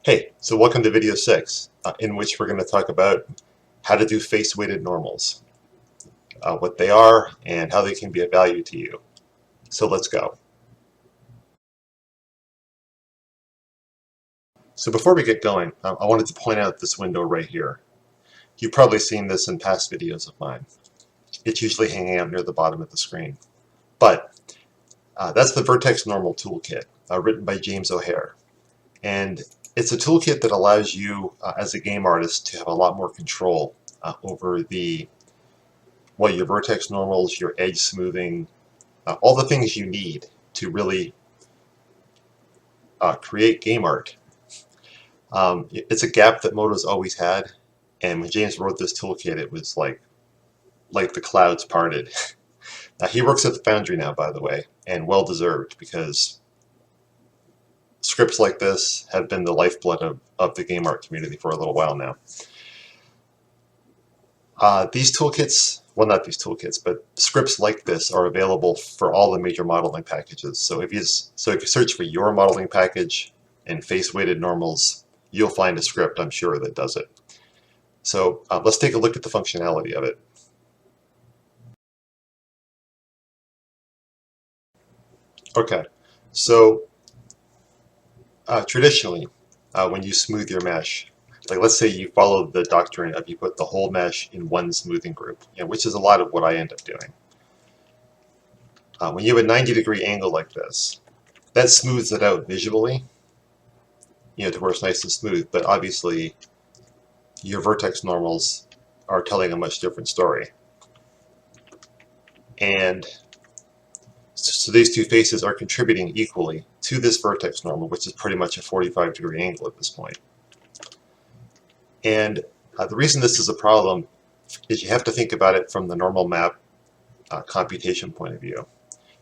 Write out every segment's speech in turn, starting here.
Hey, so welcome to video 6, in which we're going to talk about how to do face-weighted normals, what they are, and how they can be of value to you. So let's go. So before we get going, I wanted to point out this window right here. You've probably seen this in past videos of mine. It's usually hanging out near the bottom of the screen. But that's the Vertex Normal Toolkit, written by James O'Hare. And it's a toolkit that allows you, as a game artist, to have a lot more control over your vertex normals, your edge smoothing, all the things you need to really create game art. It's a gap that MODO's always had, and when James wrote this toolkit, it was like the clouds parted. He works at the Foundry now, by the way, and well deserved, because scripts like this have been the lifeblood of the game art community for a little while now. These toolkits, well, not these toolkits, but scripts like this are available for all the major modeling packages. So if you search for your modeling package and face-weighted normals, you'll find a script, I'm sure, that does it. So let's take a look at the functionality of it. Okay, so traditionally, when you smooth your mesh, like let's say you follow the doctrine of you put the whole mesh in one smoothing group, which is a lot of what I end up doing. When you have a 90-degree angle like this, that smooths it out visually, to where it's nice and smooth, but obviously your vertex normals are telling a much different story. And so these two faces are contributing equally to this vertex normal, which is pretty much a 45-degree angle at this point. And the reason this is a problem is you have to think about it from the normal map computation point of view.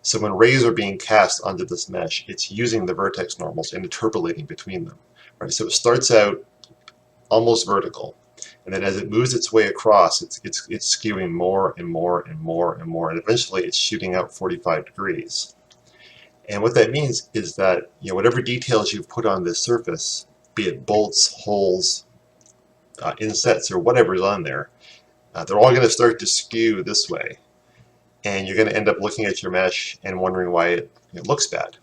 So when rays are being cast onto this mesh, it's using the vertex normals and interpolating between them. Right? So it starts out almost vertical, and then as it moves its way across, it's skewing more and more and more and more, and eventually it's shooting out 45 degrees. And what that means is that whatever details you've put on this surface, be it bolts, holes, insets, or whatever's on there, they're all going to start to skew this way. And you're going to end up looking at your mesh and wondering why it looks bad.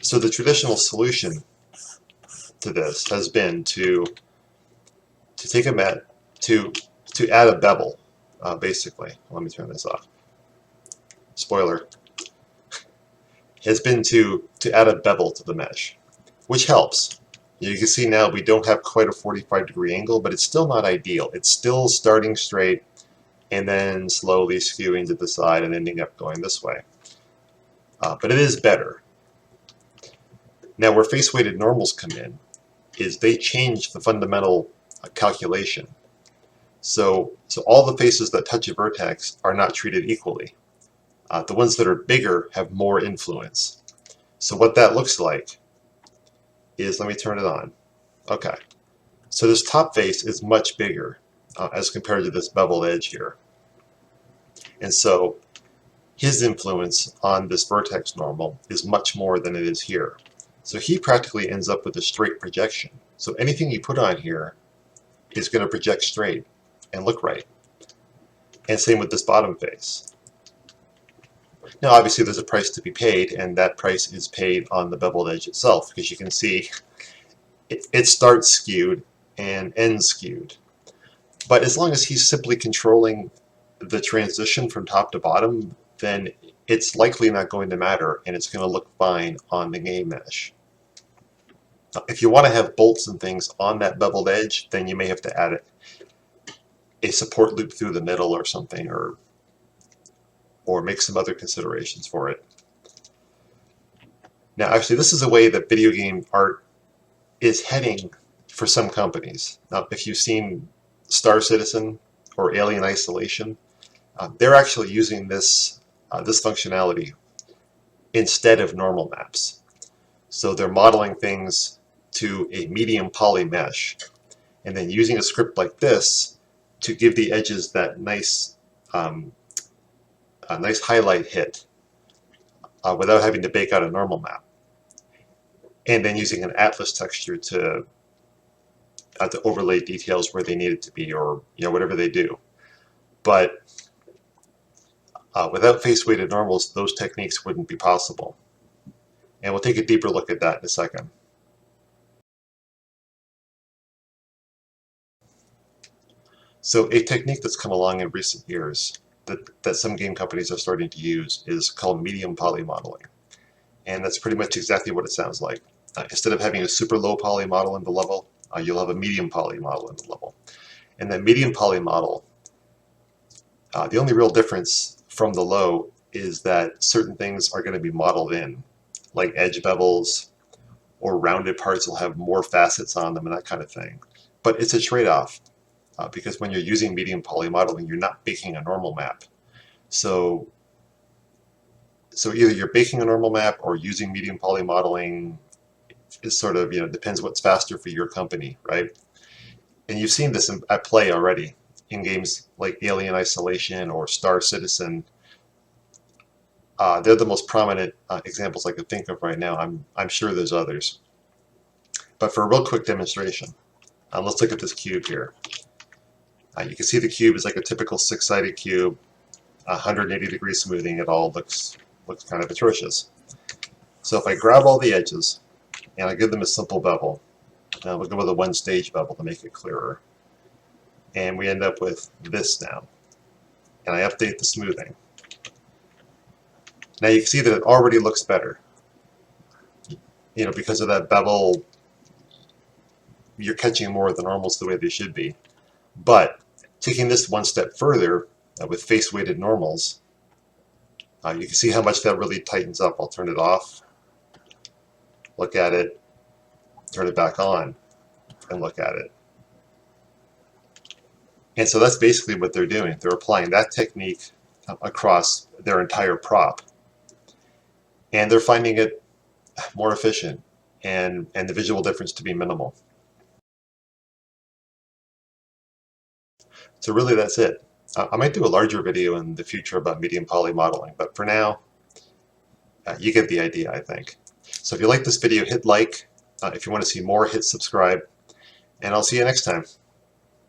So the traditional solution to this has been to take a mat, to add a bevel, basically. Let me turn this off. Spoiler. Has been to add a bevel to the mesh, which helps. You can see now we don't have quite a 45-degree angle, but it's still not ideal. It's still starting straight and then slowly skewing to the side and ending up going this way. But it is better. Now where face-weighted normals come in is they change the fundamental calculation. So all the faces that touch a vertex are not treated equally. The ones that are bigger have more influence. So what that looks like is, let me turn it on. Okay, so this top face is much bigger as compared to this beveled edge here. And so his influence on this vertex normal is much more than it is here. So he practically ends up with a straight projection. So anything you put on here is going to project straight and look right. And same with this bottom face. Now obviously there's a price to be paid, and that price is paid on the beveled edge itself, because you can see it starts skewed and ends skewed. But as long as he's simply controlling the transition from top to bottom, then it's likely not going to matter, and it's going to look fine on the game mesh. If you want to have bolts and things on that beveled edge, then you may have to add a support loop through the middle or something, or make some other considerations for it. Now actually this is a way that video game art is heading for some companies. Now if you've seen Star Citizen or Alien Isolation, they're actually using this functionality instead of normal maps. So they're modeling things to a medium poly mesh, and then using a script like this to give the edges that nice highlight hit without having to bake out a normal map. and then using an atlas texture to overlay details where they need it to be, or whatever they do. But without face-weighted normals, those techniques wouldn't be possible. And we'll take a deeper look at that in a second. So a technique that's come along in recent years that some game companies are starting to use is called medium poly modeling. And that's pretty much exactly what it sounds like. Instead of having a super low poly model in the level, you'll have a medium poly model in the level. And that medium poly model, the only real difference from the low is that certain things are going to be modeled in, like edge bevels or rounded parts will have more facets on them and that kind of thing. But it's a trade-off because when you're using medium poly modeling, you're not baking a normal map. So either you're baking a normal map or using medium poly modeling is sort of, depends what's faster for your company, right? And you've seen this at play already in games like Alien Isolation or Star Citizen. They're the most prominent examples I could think of right now. I'm sure there's others. But for a real quick demonstration, let's look at this cube here. You can see the cube is like a typical six-sided cube, 180-degree smoothing. It all looks kind of atrocious. So if I grab all the edges and I give them a simple bevel, we'll go with a one-stage bevel to make it clearer, and we end up with this now. And I update the smoothing. Now you can see that it already looks better. Because of that bevel, you're catching more of the normals the way they should be. But taking this one step further with face-weighted normals, you can see how much that really tightens up. I'll turn it off, look at it, turn it back on, and look at it. And so that's basically what they're doing. They're applying that technique across their entire prop. And they're finding it more efficient and the visual difference to be minimal. So really that's it. I might do a larger video in the future about medium poly modeling, but for now, you get the idea, I think. So if you like this video, hit like. If you want to see more, hit subscribe. And I'll see you next time.